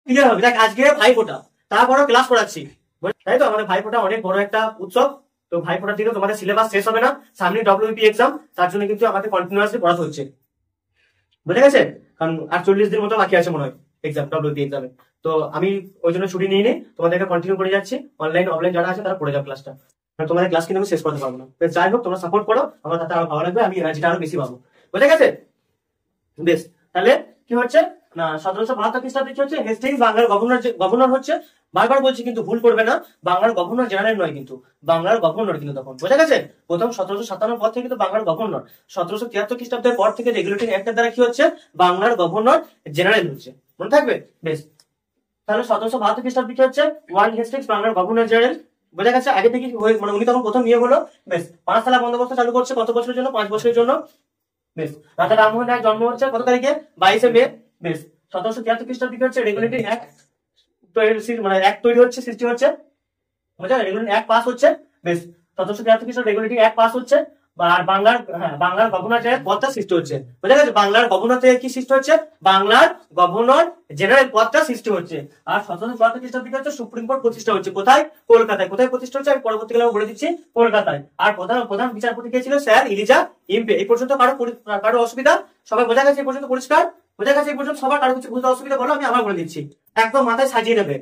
Clear হবে। দেখ আজকে ভাইফোঁটা, তারপরও ক্লাস করাচ্ছি, তাই তো? আমাদের ভাইফোঁটা অনেক বড় একটা উৎসব। তো ভাইফোঁটার দিনে তোমাদের সিলেবাস শেষ হবে না, সামনে ডব্লিউপি এক্সাম, তার জন্য কিন্তু আমাদের কন্টিনিউয়াসলি পড়াতে হচ্ছে, বুঝে গেছে? কারণ আর 40 দিন মতো বাকি আছে মনে হয় এক্সাম, ডব্লিউপি এক্সামে। তো আমি ওই জন্য ছুটি নিয়ে তোমাদেরকে কন্টিনিউ করে যাচ্ছি। অনলাইন অফলাইন যারা আছে তারা পড়ে যাও ক্লাসটা, কারণ তোমাদের ক্লাস কিন্তু আমি শেষ করতে পারবো না। যাই হোক, তোমরা সাপোর্ট করো, আমার তাতে আরো ভালো লাগবে, আমি এনার্জিটা আরো বেশি পাবো, বুঝে গেছে? বেশ, তাহলে কি হচ্ছে না, 1772 খ্রিস্টাব্দে কি হচ্ছে, হেস্টিংস বাংলার গভর্নর হচ্ছে। বারবার বলছি কিন্তু ভুল করবে না, বাংলার গভর্নর জেনারেল নয় কিন্তু, বাংলার গভর্নর কিন্তু তখন, বোঝা গেছে? প্রথম 1757 পর থেকে কিন্তু বাংলার গভর্নর, 1773 খ্রিস্টাব্দের পর থেকে রেগুলেটিং অ্যাক্টের দ্বারা কি হচ্ছে, বাংলার গভর্নর জেনারেল হচ্ছে, মনে থাকবে? বেশ, তাহলে 1772 খ্রিস্টাব্দে কি হচ্ছে, ওয়ারেন হেস্টিংস বাংলার গভর্নর জেনারেল, বোঝা গেছে? আগে থেকে মানে উনি তখন প্রথম নিয়োগ হলো। বেশ, পাঁচতলা বন্দোবস্ত চালু করছে কত বছরের জন্য, 5 বছরের জন্য। বেশ, রাজা রামমোহন রায়ের জন্ম হচ্ছে কত তারিখে, 22শে মে। বেশ, 1773 খ্রিস্টাব্দে কি হচ্ছে, রেগুলেটিং অ্যাক্ট মানে অ্যাক্ট তৈরি হচ্ছে, সৃষ্টি হচ্ছে, বুঝা? রেগুলেটিং অ্যাক্ট পাস হচ্ছে। বেশ, 1773 খ্রিস্টাব্দে রেগুলেটিং অ্যাক্ট পাস হচ্ছে। আর বাংলার বাংলার গভর্নর জেনারেল পদটা সৃষ্টি হচ্ছে, বুঝা গেছে? বাংলার গভর্নর থেকে কি সৃষ্টি হচ্ছে, বাংলার গভর্নর জেনারেল পদটা সৃষ্টি হচ্ছে। আর 1774 খ্রিস্টাব্দে কি হচ্ছে, সুপ্রিম কোর্ট প্রতিষ্ঠা হচ্ছে, কোথায়? কলকাতায়। কোথায় প্রতিষ্ঠা হচ্ছে আমি পরবর্তীকালে বলে দিচ্ছি, কলকাতায়। আর প্রধান বিচারপতি কে ছিল, স্যার ইলিজা ইম্পে। এই পর্যন্ত কারো অসুবিধা? সবাই বোঝা গেছে এই পর্যন্ত? পরিষ্কার বোঝা গেছে এই পর্যন্ত সবার? কারো কিছু বুঝতে অসুবিধা বলো, আমি আবার বলে দিচ্ছি, একদম মাথায় সাজিয়ে নেবে।